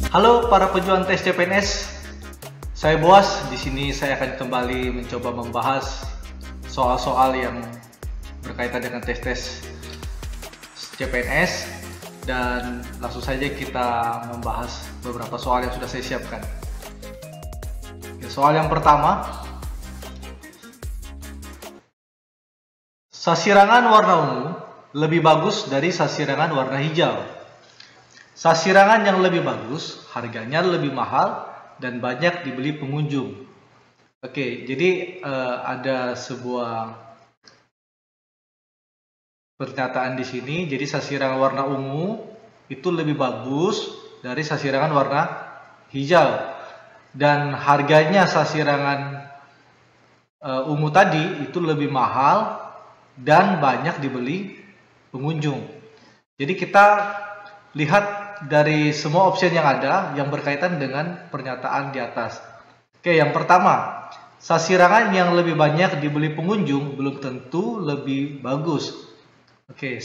Halo para pejuang tes CPNS, saya Boas. Di sini saya akan kembali mencoba membahas soal-soal yang berkaitan dengan tes-tes CPNS, dan langsung saja kita membahas beberapa soal yang sudah saya siapkan. Soal yang pertama, sasirangan warna ungu lebih bagus dari sasirangan warna hijau. Sasirangan yang lebih bagus, harganya lebih mahal dan banyak dibeli pengunjung. Oke, jadi ada sebuah pernyataan di sini. Jadi sasirangan warna ungu itu lebih bagus dari sasirangan warna hijau, dan harganya sasirangan ungu tadi itu lebih mahal dan banyak dibeli pengunjung. Jadi kita lihat dari semua opsi yang ada yang berkaitan dengan pernyataan di atas. Oke, yang pertama, sasirangan yang lebih banyak dibeli pengunjung belum tentu lebih bagus. Oke,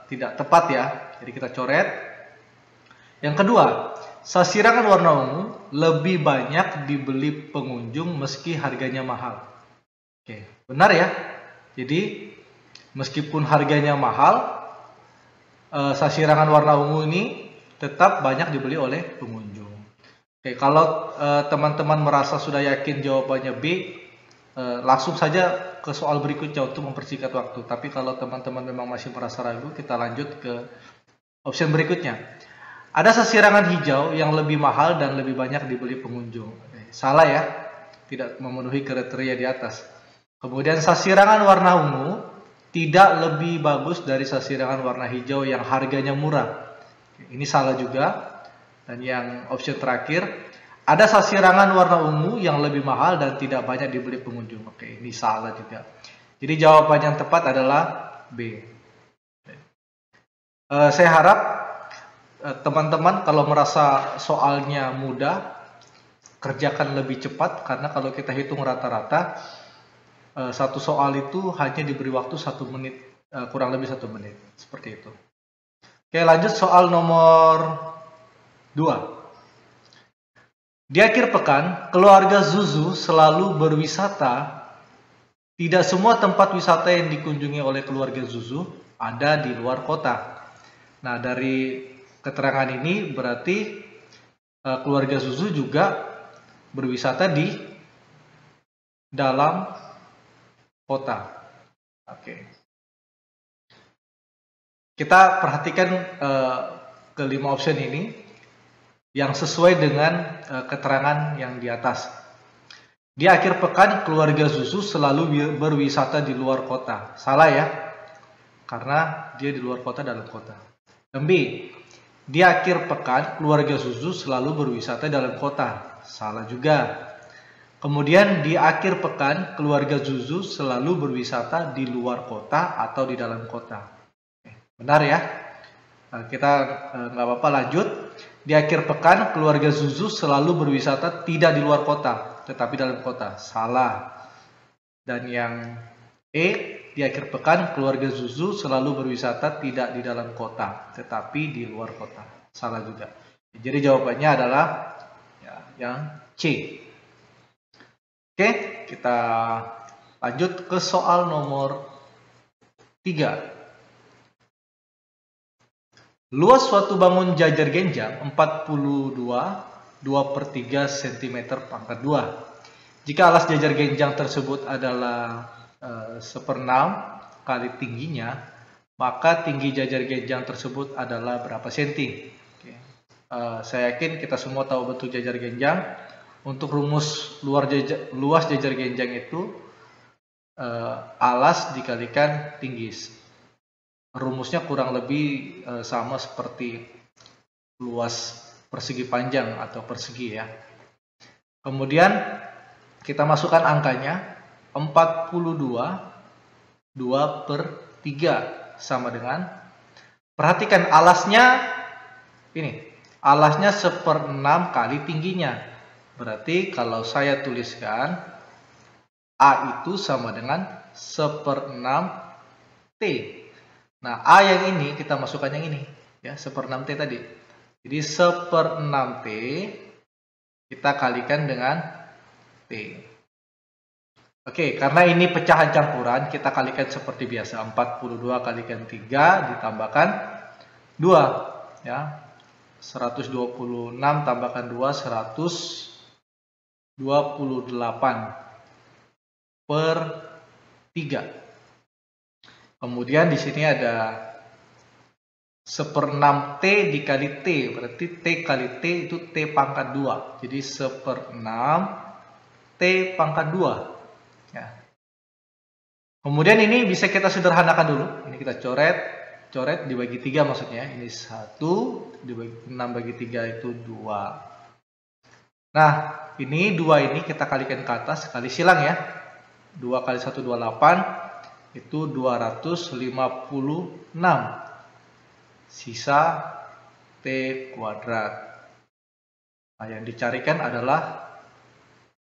tidak tepat ya, jadi kita coret. Yang kedua, sasirangan warna ungu lebih banyak dibeli pengunjung meski harganya mahal. Oke, benar ya. Jadi meskipun harganya mahal, sasirangan warna ungu ini tetap banyak dibeli oleh pengunjung. Oke, kalau teman-teman merasa sudah yakin jawabannya B, langsung saja ke soal berikutnya untuk mempersingkat waktu. Tapi kalau teman-teman memang masih merasa ragu, kita lanjut ke opsi berikutnya. Ada sasirangan hijau yang lebih mahal dan lebih banyak dibeli pengunjung. Oke, salah ya, tidak memenuhi kriteria di atas. Kemudian sasirangan warna ungu tidak lebih bagus dari sasirangan warna hijau yang harganya murah. Ini salah juga. Dan yang opsi terakhir, ada sasirangan warna ungu yang lebih mahal dan tidak banyak dibeli pengunjung. Oke, ini salah juga. Jadi jawaban yang tepat adalah B. Saya harap teman-teman kalau merasa soalnya mudah, kerjakan lebih cepat, karena kalau kita hitung rata-rata, satu soal itu hanya diberi waktu 1 menit, kurang lebih 1 menit, seperti itu. Oke, lanjut soal nomor 2. Di akhir pekan, keluarga Zuzu selalu berwisata. Tidak semua tempat wisata yang dikunjungi oleh keluarga Zuzu ada di luar kota. Nah, dari keterangan ini berarti keluarga Zuzu juga berwisata di dalam kota. Oke. Kita perhatikan kelima opsi ini yang sesuai dengan keterangan yang di atas. Di akhir pekan, keluarga Zuzu selalu berwisata di luar kota. Salah ya, karena dia di luar kota, dalam kota. B. Di akhir pekan, keluarga Zuzu selalu berwisata dalam kota. Salah juga. Kemudian di akhir pekan, keluarga Zuzu selalu berwisata di luar kota atau di dalam kota. Benar ya? Nah, kita nggak apa-apa, lanjut. Di akhir pekan, keluarga Zuzu selalu berwisata tidak di luar kota, tetapi dalam kota. Salah. Dan yang E, di akhir pekan, keluarga Zuzu selalu berwisata tidak di dalam kota, tetapi di luar kota. Salah juga. Jadi jawabannya adalah ya, yang C. Oke, kita lanjut ke soal nomor 3. Luas suatu bangun jajar genjang 42,2/3 cm pangkat 2. Jika alas jajar genjang tersebut adalah 1/6 kali tingginya, maka tinggi jajar genjang tersebut adalah berapa senti? Oke. Saya yakin kita semua tahu bentuk jajar genjang. Untuk rumus luas jajar genjang itu alas dikalikan tinggi. Rumusnya kurang lebih sama seperti luas persegi panjang atau persegi ya. Kemudian kita masukkan angkanya, 42,2/3 sama dengan, perhatikan alasnya ini, alasnya 1/6 kali tingginya. Berarti kalau saya tuliskan A itu sama dengan 1/6 T. Nah, A yang ini kita masukkan yang ini ya, 1/6 T tadi. Jadi 1/6 T kita kalikan dengan T. Oke, karena ini pecahan campuran, kita kalikan seperti biasa. 42 kalikan 3 ditambahkan 2. Ya. 126 tambahkan 2, 128 per 3. Kemudian di sini ada 1/6 T dikali T, berarti T kali T itu T pangkat 2. Jadi 1/6 T pangkat 2. Ya. Kemudian ini bisa kita sederhanakan dulu. Ini kita coret dibagi 3 maksudnya. Ini 1 dibagi 6 bagi 3 itu 2. Nah, ini 2 ini kita kalikan ke atas, kali silang ya. 2 kali 1 28 itu 256. Sisa T kuadrat. Nah, yang dicarikan adalah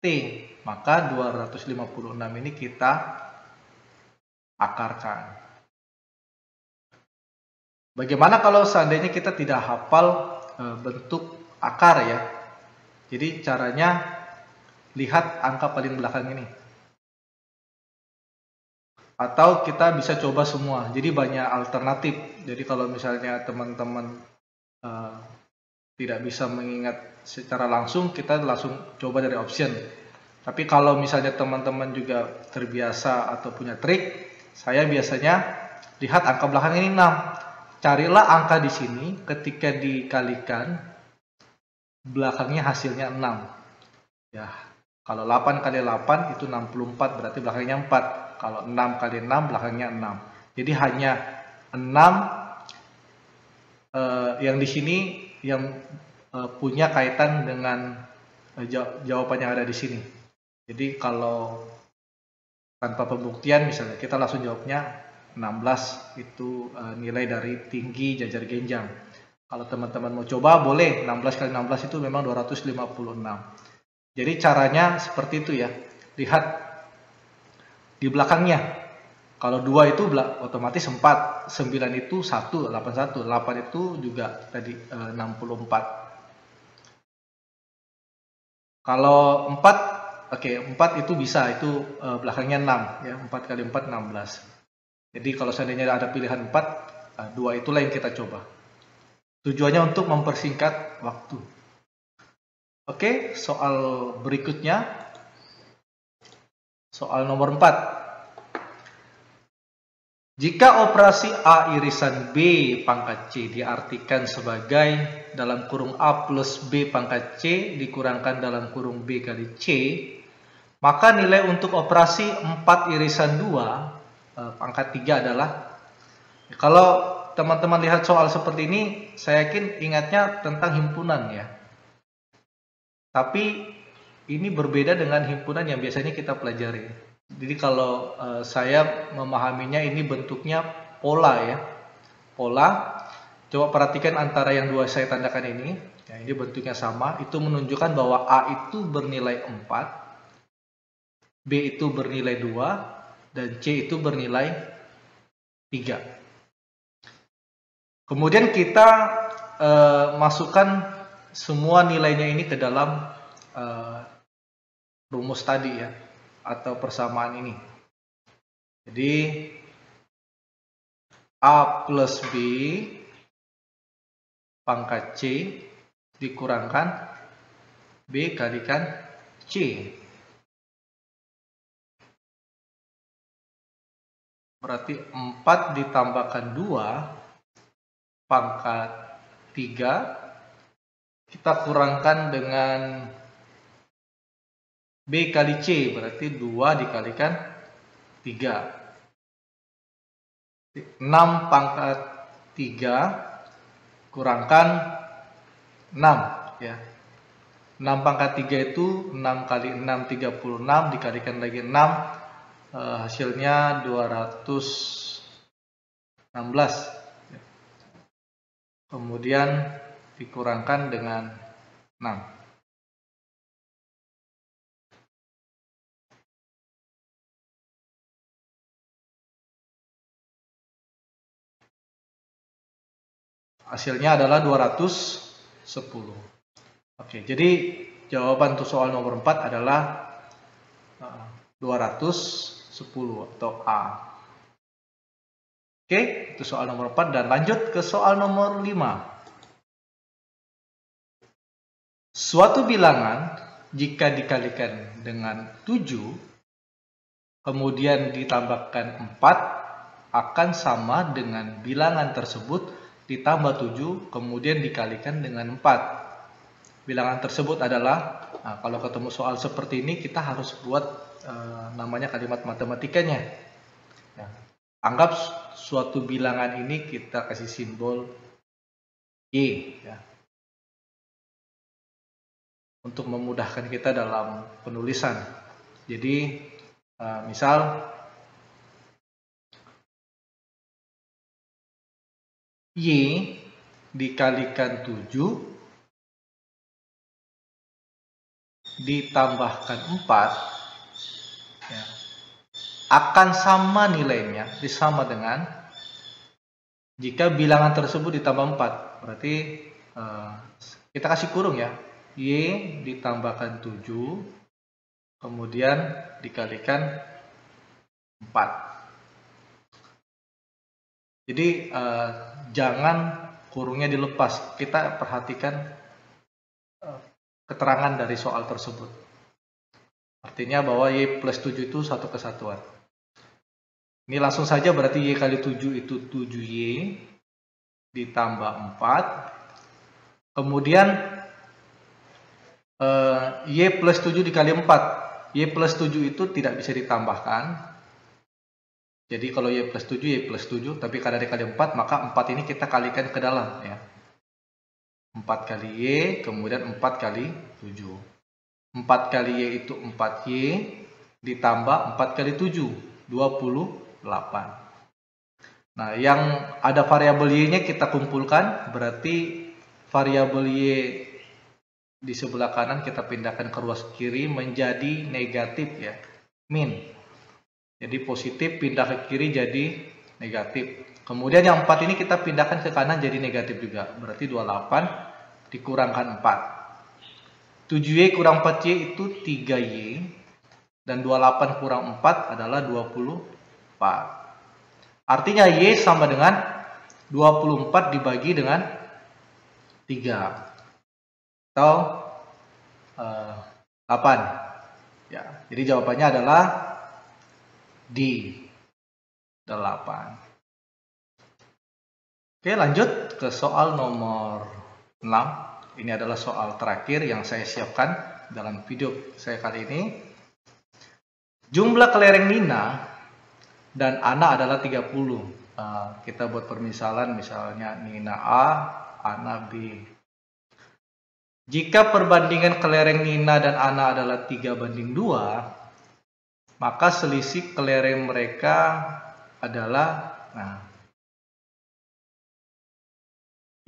T. Maka 256 ini kita akarkan. Bagaimana kalau seandainya kita tidak hafal bentuk akar ya? Jadi caranya lihat angka paling belakang ini. Atau kita bisa coba semua. Jadi banyak alternatif. Jadi kalau misalnya teman-teman tidak bisa mengingat secara langsung, kita langsung coba dari option. Tapi kalau misalnya teman-teman juga terbiasa atau punya trik, saya biasanya lihat angka belakang ini 6. Carilah angka di sini, ketika dikalikan belakangnya hasilnya 6. Ya, kalau 8 kali 8 itu 64, berarti belakangnya 4. Kalau 6 kali 6 belakangnya 6. Jadi hanya 6 yang di sini yang punya kaitan dengan jawaban yang ada di sini. Jadi kalau tanpa pembuktian misalnya kita langsung jawabnya 16 itu nilai dari tinggi jajar genjang. Kalau teman-teman mau coba boleh, 16 kali 16 itu memang 256. Jadi caranya seperti itu ya. Lihat di belakangnya. Kalau 2 itu otomatis 4, 9 itu 1, 81, 8 itu juga tadi 64. Kalau 4, oke, 4 itu bisa, itu belakangnya 6 ya, 4 kali 4 16. Jadi kalau seandainya ada pilihan 4, 2 itulah yang kita coba. Tujuannya untuk mempersingkat waktu. Oke, soal berikutnya. Soal nomor 4. Jika operasi A irisan B pangkat C diartikan sebagai dalam kurung A plus B pangkat C dikurangkan dalam kurung B kali C, maka nilai untuk operasi 4 irisan 2 pangkat 3 adalah, kalau teman-teman lihat soal seperti ini, saya yakin ingatnya tentang himpunan ya. Tapi ini berbeda dengan himpunan yang biasanya kita pelajari. Jadi kalau saya memahaminya ini bentuknya pola ya. Pola, coba perhatikan antara yang dua saya tandakan ini. Ya, ini bentuknya sama, itu menunjukkan bahwa A itu bernilai 4, B itu bernilai 2, dan C itu bernilai 3. Kemudian kita masukkan semua nilainya ini ke dalam rumus tadi ya, atau persamaan ini. Jadi A plus B pangkat C dikurangkan B kalikan C. Berarti 4 ditambahkan 2 pangkat 3 kita kurangkan dengan B kali C, berarti 2 dikalikan 3. 6 pangkat 3 kurangkan 6 ya. 6 pangkat 3 itu 6 kali 6 36 dikalikan lagi 6 hasilnya 216. Kemudian dikurangkan dengan 6. Hasilnya adalah 216. 10. Oke, jadi jawaban untuk soal nomor 4 adalah 210 atau A. Oke, itu soal nomor 4 dan lanjut ke soal nomor 5. Suatu bilangan jika dikalikan dengan 7 kemudian ditambahkan 4 akan sama dengan bilangan tersebut ditambah 7 kemudian dikalikan dengan 4. Bilangan tersebut adalah, nah, kalau ketemu soal seperti ini kita harus buat namanya kalimat matematikanya. Ya. Anggap suatu bilangan ini kita kasih simbol Y ya, untuk memudahkan kita dalam penulisan. Jadi misal Y dikalikan 7 ditambahkan 4 ya, akan sama nilainya, sama dengan jika bilangan tersebut ditambah 4. Berarti kita kasih kurung ya, Y ditambahkan 7 kemudian dikalikan 4. Jadi jangan kurungnya dilepas, kita perhatikan keterangan dari soal tersebut. Artinya bahwa Y plus 7 itu satu kesatuan. Ini langsung saja berarti Y kali 7 itu 7Y ditambah 4. Kemudian Y plus 7 dikali 4. Y plus 7 itu tidak bisa ditambahkan. Jadi kalau Y plus 7, Y plus 7. Tapi karena dikali 4, maka 4 ini kita kalikan ke dalam ya. 4 kali Y, kemudian 4 kali 7. 4 kali Y itu 4Y ditambah 4 kali 7, 28. Nah, yang ada variabel Y-nya kita kumpulkan, berarti variabel Y di sebelah kanan kita pindahkan ke ruas kiri menjadi negatif ya, min. Jadi positif pindah ke kiri jadi negatif. Kemudian yang 4 ini kita pindahkan ke kanan jadi negatif juga. Berarti 28 dikurangkan 4. 7Y kurang 4Y itu 3Y. Dan 28 kurang 4 adalah 24. Artinya Y sama dengan 24 dibagi dengan 3. Atau 8. Ya, jadi jawabannya adalah D, 8. Oke, lanjut ke soal nomor 6. Ini adalah soal terakhir yang saya siapkan dalam video saya kali ini. Jumlah kelereng Nina dan Ana adalah 30. Kita buat permisalan, misalnya Nina A, Ana B. Jika perbandingan kelereng Nina dan Ana adalah 3:2, maka selisih kelereng mereka adalah,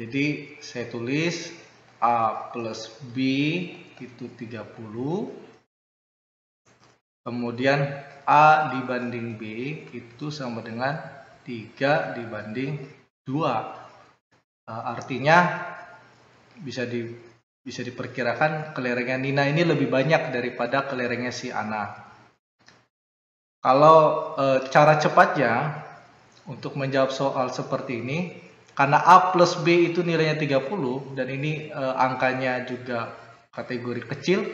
jadi saya tulis A plus B itu 30. Kemudian A dibanding B itu sama dengan 3/2. Artinya bisa diperkirakan kelerengnya Nina ini lebih banyak daripada kelerengnya si Ana. Kalau cara cepatnya untuk menjawab soal seperti ini, karena A plus B itu nilainya 30 dan ini angkanya juga kategori kecil,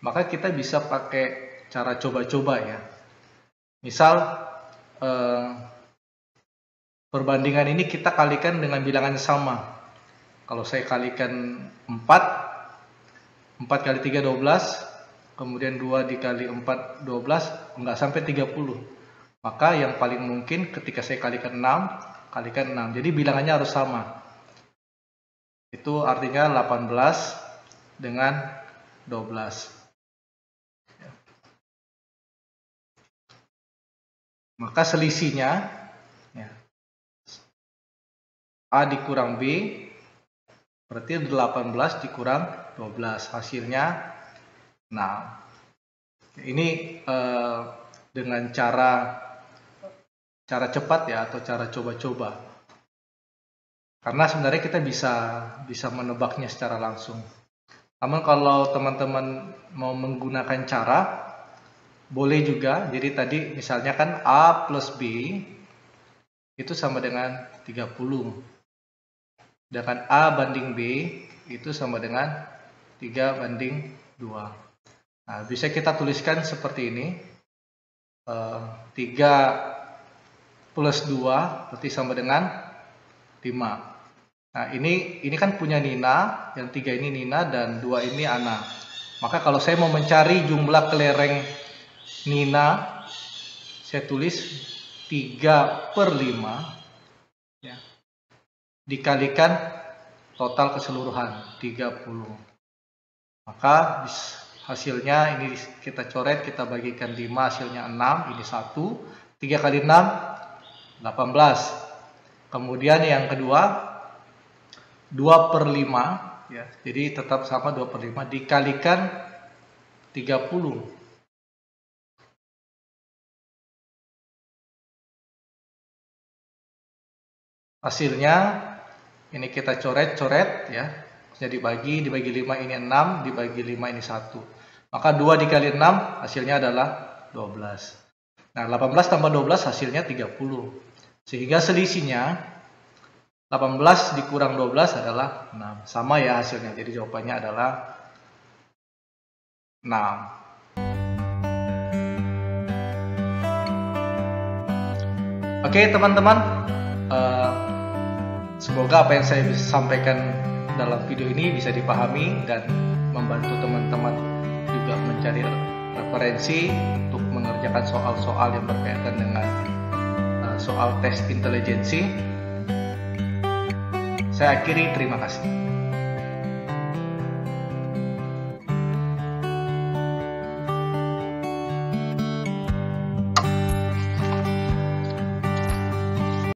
maka kita bisa pakai cara coba-coba ya. Misal perbandingan ini kita kalikan dengan bilangan yang sama. Kalau saya kalikan 4 kali 3 12, kemudian 2 dikali 4 12, enggak sampai 30. Maka yang paling mungkin ketika saya kalikan 6, kalikan 6. Jadi bilangannya harus sama. Itu artinya 18 dengan 12. Maka selisihnya ya, A dikurang B berarti 18 dikurang 12, hasilnya 6. Ini dengan cara cepat ya, atau cara coba-coba. Karena sebenarnya kita bisa menebaknya secara langsung. Namun kalau teman-teman mau menggunakan cara, boleh juga. Jadi tadi misalnya kan A plus B itu sama dengan 30. Sedangkan A banding B itu sama dengan 3/2. Nah, bisa kita tuliskan seperti ini. 3 plus 2 berarti sama dengan 5. Nah, ini kan punya Nina, yang 3 ini Nina dan 2 ini Ana. Maka kalau saya mau mencari jumlah kelereng Nina, saya tulis 3/5 ya, dikalikan total keseluruhan 30. Maka hasilnya ini kita coret, kita bagikan 5, hasilnya 6, ini 1. 3 kali 6, 18. Kemudian yang kedua 2/5 ya, jadi tetap sama 2/5 dikalikan 30. Hasilnya ini kita coret-coret ya. Jadi dibagi 5 ini 6, dibagi 5 ini 1. Maka 2 dikali 6 hasilnya adalah 12. Nah, 18 tambah 12 hasilnya 30. Sehingga selisihnya 18 dikurang 12 adalah 6. Sama ya hasilnya. Jadi jawabannya adalah 6. Oke teman-teman, semoga apa yang saya bisa sampaikan dalam video ini bisa dipahami dan membantu teman-teman juga mencari referensi untuk mengerjakan soal-soal yang berkaitan dengan soal tes intelijensi. Saya akhiri, terima kasih.